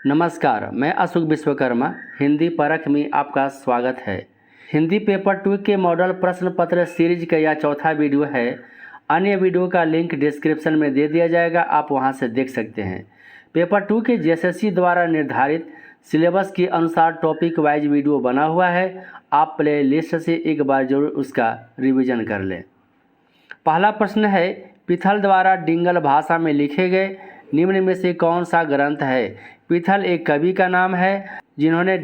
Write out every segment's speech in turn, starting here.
नमस्कार, मैं अशोक विश्वकर्मा हिंदी परख में आपका स्वागत है। हिंदी पेपर 2 के मॉडल प्रश्न पत्र सीरीज का यह चौथा वीडियो है। अन्य वीडियो का लिंक डिस्क्रिप्शन में दे दिया जाएगा, आप वहां से देख सकते हैं। पेपर 2 के जेएसएससी द्वारा निर्धारित सिलेबस के अनुसार टॉपिक वाइज वीडियो बना हुआ है। आप प्ले लिस्ट से एक बार जरूर उसका रिविज़न कर लें। पहला प्रश्न है, पिथल द्वारा डिंगल भाषा में लिखे गए निम्न में से कौन सा ग्रंथ है? पिथल एक कवि का नाम है जिन्होंने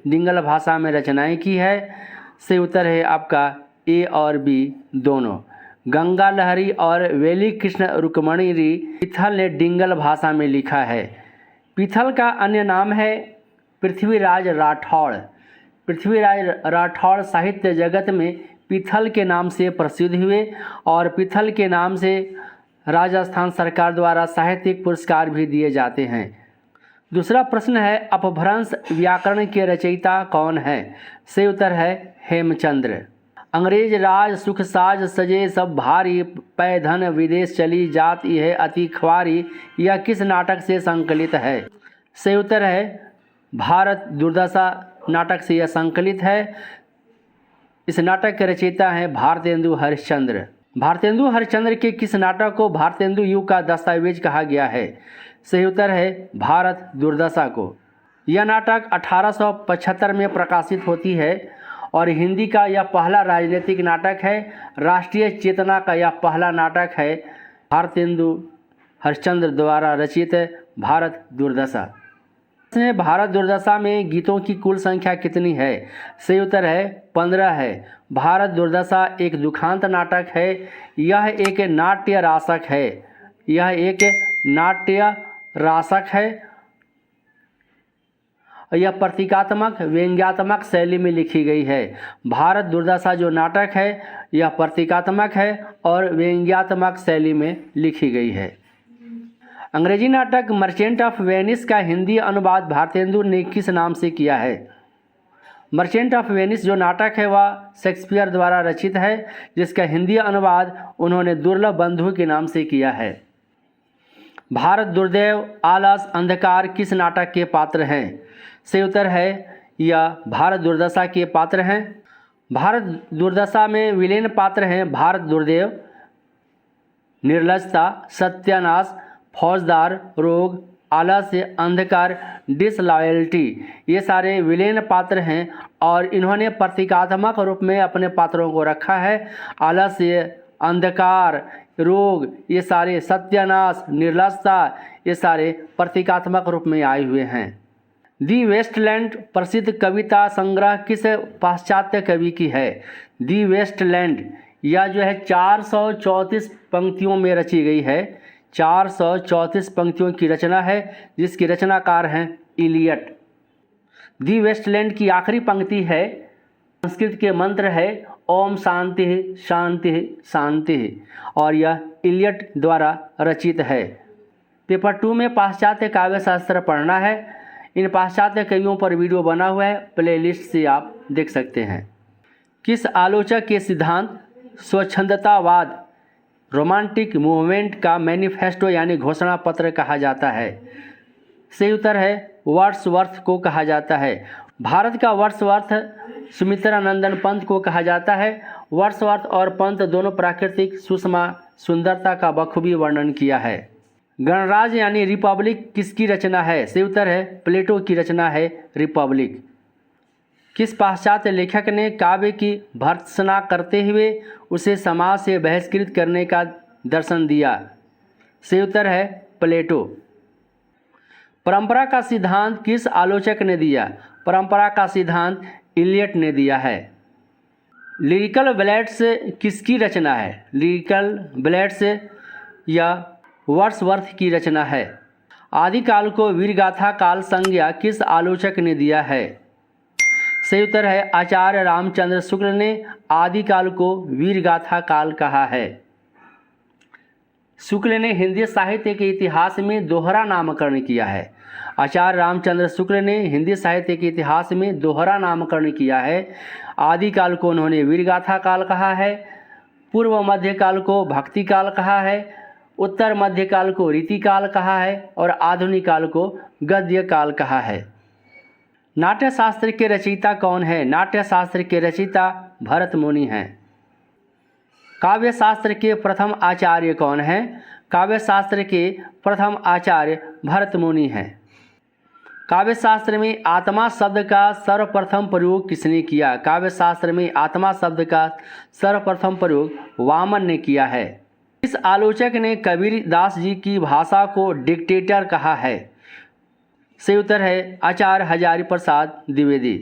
डिंगल भाषा में रचनाएं की है। से उत्तर है आपका ए और बी दोनों। गंगा लहरी और वेली कृष्ण रुक्मणी री पिथल ने डिंगल भाषा में लिखा है। पिथल का अन्य नाम है पृथ्वीराज राठौड़। पृथ्वीराज राठौड़ साहित्य जगत में पिथल के नाम से प्रसिद्ध हुए और पिथल के नाम से राजस्थान सरकार द्वारा साहित्यिक पुरस्कार भी दिए जाते हैं। दूसरा प्रश्न है, अपभ्रंश व्याकरण के रचयिता कौन है? से उत्तर है हेमचंद्र। अंग्रेज राज सुख साज सजे सब भारी, पै धन विदेश चली जात यह अति ख्वारी, यह किस नाटक से संकलित है? से उत्तर है भारत दुर्दशा नाटक से यह संकलित है। इस नाटक के रचयिता हैं भारतेंदु हरिश्चंद्र। भारतेंदु हरिश्चंद्र के किस नाटक को भारतेंदु युग का दस्तावेज कहा गया है? सही उत्तर है भारत दुर्दशा को। यह नाटक 1875 में प्रकाशित होती है और हिंदी का यह पहला राजनीतिक नाटक है। राष्ट्रीय चेतना का यह पहला नाटक है। भारतेंदु हरिश्चंद्र द्वारा रचित भारत दुर्दशा। भारत दुर्दशा में गीतों की कुल संख्या कितनी है? सही उत्तर है 15 है। भारत दुर्दशा एक दुखांत नाटक है। यह एक नाट्य रासक है। यह एक नाट्य रासक है। यह प्रतीकात्मक व्यंग्यात्मक शैली में लिखी गई है। भारत दुर्दशा जो नाटक है यह प्रतीकात्मक है और व्यंग्यात्मक शैली में लिखी गई है। अंग्रेजी नाटक मर्चेंट ऑफ वेनिस का हिंदी अनुवाद भारतेंदु ने किस नाम से किया है? मर्चेंट ऑफ वेनिस जो नाटक है वह शेक्सपियर द्वारा रचित है, जिसका हिंदी अनुवाद उन्होंने दुर्लभ बंधु के नाम से किया है। भारत दुर्दैव आलस अंधकार किस नाटक के पात्र हैं? से उत्तर है यह भारत दुर्दशा के पात्र हैं। भारत दुर्दशा में विलेन पात्र हैं भारत दुर्दैव, निर्लजता, सत्यानाश, फौजदार, रोग, आलस्य, अंधकार, डिसलॉयल्टी, ये सारे विलेन पात्र हैं और इन्होंने प्रतीकात्मक रूप में अपने पात्रों को रखा है। आलस्य, अंधकार, रोग, ये सारे सत्यानाश, निर्लजता, ये सारे प्रतीकात्मक रूप में आए हुए हैं। दी वेस्टलैंड प्रसिद्ध कविता संग्रह किस पाश्चात्य कवि की है? दी वेस्टलैंड यह जो है 434 पंक्तियों में रची गई है। 434 पंक्तियों की रचना है, जिसकी रचनाकार हैं इलियट। दी वेस्टलैंड की आखिरी पंक्ति है, संस्कृत के मंत्र है ओम शांति शांति शांति, और यह इलियट द्वारा रचित है। पेपर 2 में पाश्चात्य काव्य शास्त्र पढ़ना है। इन पाश्चात्य कवियों पर वीडियो बना हुआ है, प्लेलिस्ट से आप देख सकते हैं। किस आलोचक के सिद्धांत स्वच्छंदतावाद रोमांटिक मूवमेंट का मैनिफेस्टो यानी घोषणा पत्र कहा जाता है? सही उत्तर है वर्ड्सवर्थ को कहा जाता है। भारत का वर्ड्सवर्थ सुमित्रानंदन पंत को कहा जाता है। वर्ड्सवर्थ और पंत दोनों प्राकृतिक सुषमा सुंदरता का बखूबी वर्णन किया है। गणराज्य यानी रिपब्लिक किसकी रचना है? सही उत्तर है प्लेटो की रचना है रिपब्लिक। किस पाश्चात्य लेखक ने काव्य की भर्त्सना करते हुए उसे समाज से बहिष्कृत करने का दर्शन दिया? सही उत्तर है प्लेटो। परंपरा का सिद्धांत किस आलोचक ने दिया? परंपरा का सिद्धांत इलियट ने दिया है। लिरिकल बैलेड्स किसकी रचना है? लिरिकल बैलेड्स या वर्ड्सवर्थ की रचना है। आदिकाल को वीरगाथा काल संज्ञा किस आलोचक ने दिया है? सही उत्तर है आचार्य रामचंद्र शुक्ल ने आदिकाल को वीरगाथा काल कहा है। शुक्ल ने हिंदी साहित्य के इतिहास में दोहरा नामकरण किया है। आचार्य रामचंद्र शुक्ल ने हिंदी साहित्य के इतिहास में दोहरा नामकरण किया है। आदिकाल को उन्होंने वीरगाथा काल कहा है, पूर्व मध्यकाल को भक्ति काल कहा है, उत्तर मध्यकाल को रीतिकाल कहा है और आधुनिक काल को गद्य काल कहा है। नाट्य शास्त्र के रचयिता कौन है? नाट्य शास्त्र के रचयिता भरत मुनि हैं। काव्य शास्त्र के प्रथम आचार्य कौन हैं? काव्य शास्त्र के प्रथम आचार्य भरत मुनि हैं। काव्य शास्त्र में आत्मा शब्द का सर्वप्रथम प्रयोग किसने किया? काव्य शास्त्र में आत्मा शब्द का सर्वप्रथम प्रयोग वामन ने किया है। इस आलोचक ने कबीर दास जी की भाषा को डिक्टेटर कहा है? से उत्तर है आचार्य हजारी प्रसाद द्विवेदी।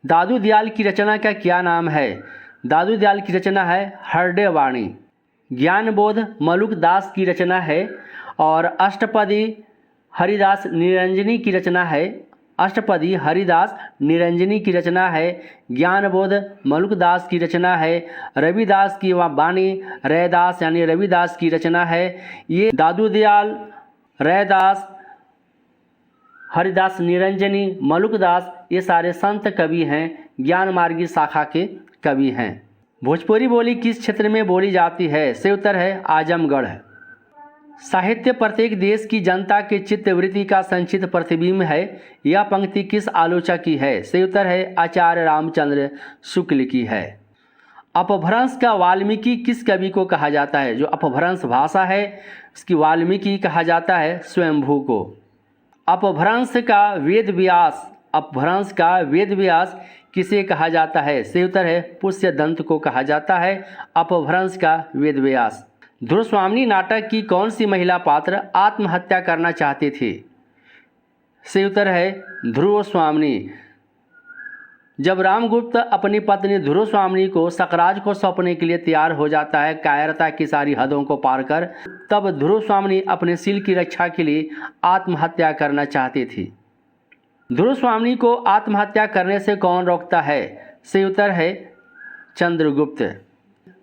दादू दयाल की रचना का क्या नाम है? दादू दयाल की रचना है हृदय वाणी। ज्ञानबोध मलुक दास की रचना है और अष्टपदी हरिदास निरंजनी की रचना है। अष्टपदी हरिदास निरंजनी की रचना है। ज्ञानबोध मलुक दास की रचना है। रविदास की वाणी रैदास यानी रविदास की रचना है। ये दादू दयाल, रैदास, हरिदास निरंजनी, मलुक दास ये सारे संत कवि हैं, ज्ञान मार्गी शाखा के कवि हैं। भोजपुरी बोली किस क्षेत्र में बोली जाती है? से उत्तर है आजमगढ़। साहित्य प्रत्येक देश की जनता के चित्तवृत्ति का संचित प्रतिबिंब है। यह पंक्ति किस आलोचक की है? से उत्तर है आचार्य रामचंद्र शुक्ल की है। अपभ्रंश का वाल्मीकि किस कवि को कहा जाता है? जो अपभ्रंश भाषा है उसकी वाल्मीकि कहा जाता है स्वयंभू को। अपभ्रंश का वेद व्यास, अपभ्रंश का वेद व्यास किसे कहा जाता है? से उत्तर है पुष्य दंत को कहा जाता है अपभ्रंश का वेद व्यास। ध्रुवस्वामिनी नाटक की कौन सी महिला पात्र आत्महत्या करना चाहती थी? से उत्तर है ध्रुवस्वामिनी। जब रामगुप्त अपनी पत्नी ध्रुवस्वामिनी को सकराज को सौंपने के लिए तैयार हो जाता है कायरता की सारी हदों को पार कर, तब ध्रुवस्वामिनी अपने सील की रक्षा के लिए आत्महत्या करना चाहती थी। ध्रुवस्वामिनी को आत्महत्या करने से कौन रोकता है? से उत्तर है चंद्रगुप्त।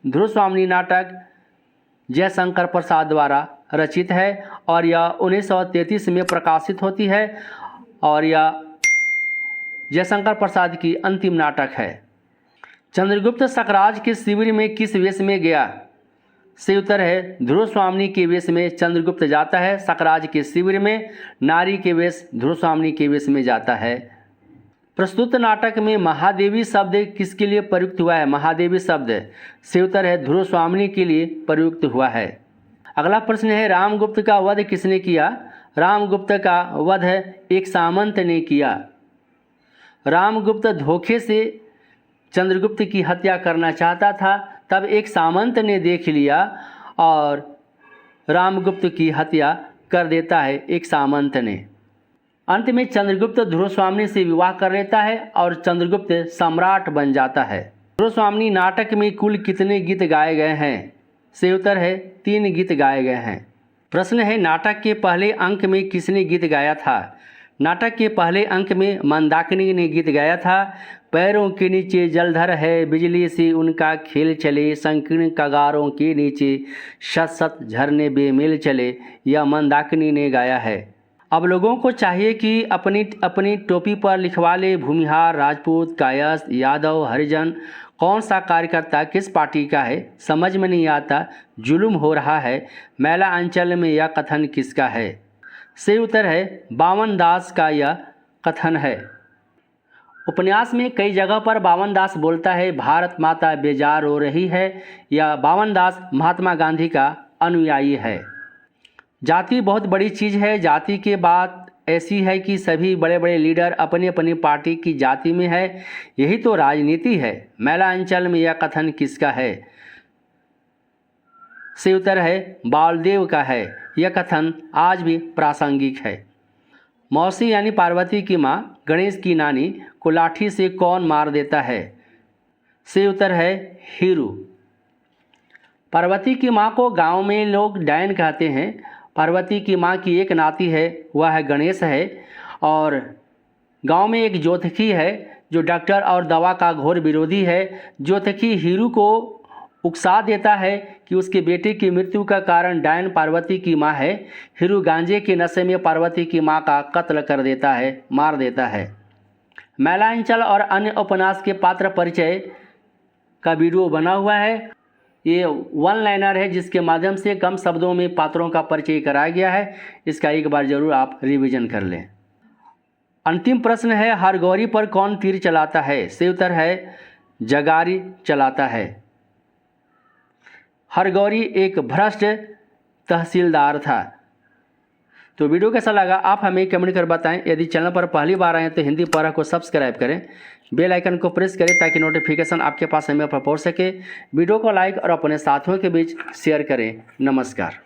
ध्रुवस्वामिनी नाटक जयशंकर प्रसाद द्वारा रचित है और यह 1933 में प्रकाशित होती है और यह जयशंकर प्रसाद की अंतिम नाटक है। चंद्रगुप्त सकराज के शिविर में किस वेश में गया? से उत्तर है ध्रुवस्वामिनी के वेश में चंद्रगुप्त जाता है। सकराज के शिविर में नारी के वेश ध्रुवस्वामिनी के वेश में जाता है। प्रस्तुत नाटक में महादेवी शब्द किसके लिए प्रयुक्त हुआ है? महादेवी शब्द से उत्तर है ध्रुवस्वामिनी के लिए प्रयुक्त हुआ है। अगला प्रश्न है रामगुप्त का वध किसने किया? रामगुप्त का वध एक सामंत ने किया। रामगुप्त धोखे से चंद्रगुप्त की हत्या करना चाहता था, तब एक सामंत ने देख लिया और रामगुप्त की हत्या कर देता है एक सामंत ने। अंत में चंद्रगुप्त ध्रुवस्वामिनी से विवाह कर लेता है और चंद्रगुप्त सम्राट बन जाता है। ध्रुवस्वामिनी नाटक में कुल कितने गीत गाए गए हैं? से उत्तर है 3 गीत गाए गए हैं। प्रश्न है नाटक के पहले अंक में किसने गीत गाया था? नाटक के पहले अंक में मंदाकिनी ने गीत गाया था। पैरों के नीचे जलधर है, बिजली से उनका खेल चले, संकीर्ण कगारों के नीचे शत शत झरने बेमेल चले, यह मंदाकिनी ने गाया है। अब लोगों को चाहिए कि अपनी अपनी टोपी पर लिखवा ले भूमिहार, राजपूत, कायस्थ, यादव, हरिजन कौन सा कार्यकर्ता किस पार्टी का है। समझ में नहीं आता, जुल्म हो रहा है। मैला अंचल में यह कथन किसका है? से उत्तर है बावन दास का यह कथन है। उपन्यास में कई जगह पर बावन दास बोलता है भारत माता बेजार हो रही है। यह बावन दास महात्मा गांधी का अनुयायी है। जाति बहुत बड़ी चीज़ है। जाति के बात ऐसी है कि सभी बड़े बड़े लीडर अपनी अपनी पार्टी की जाति में है। यही तो राजनीति है। मैला अंचल में यह कथन किसका है? से उत्तर है बालदेव का है। यह कथन आज भी प्रासंगिक है। मौसी यानी पार्वती की माँ गणेश की नानी को लाठी से कौन मार देता है? से उत्तर है हीरू। पार्वती की माँ को गांव में लोग डायन कहते हैं। पार्वती की माँ की एक नाती है, वह है गणेश है। और गांव में एक ज्योतिषी है जो डॉक्टर और दवा का घोर विरोधी है। ज्योतिषी हीरू को उकसा देता है कि उसके बेटे की मृत्यु का कारण डायन पार्वती की माँ है। हीरू गांजे के नशे में पार्वती की माँ का कत्ल कर देता है, मार देता है। मैलांचल और अन्य उपन्यास के पात्र परिचय का वीडियो बना हुआ है। ये वन लाइनर है जिसके माध्यम से कम शब्दों में पात्रों का परिचय कराया गया है। इसका एक बार जरूर आप रिवीजन कर लें। अंतिम प्रश्न है, हरगौरी पर कौन तीर चलाता है? सही उत्तर है जगारी चलाता है। हरगौरी एक भ्रष्ट तहसीलदार था। तो वीडियो कैसा लगा आप हमें कमेंट कर बताएं। यदि चैनल पर पहली बार आए तो हिंदी पारा को सब्सक्राइब करें, बेल आइकन को प्रेस करें ताकि नोटिफिकेशन आपके पास समय पर पहुंच सके। वीडियो को लाइक और अपने साथियों के बीच शेयर करें। नमस्कार।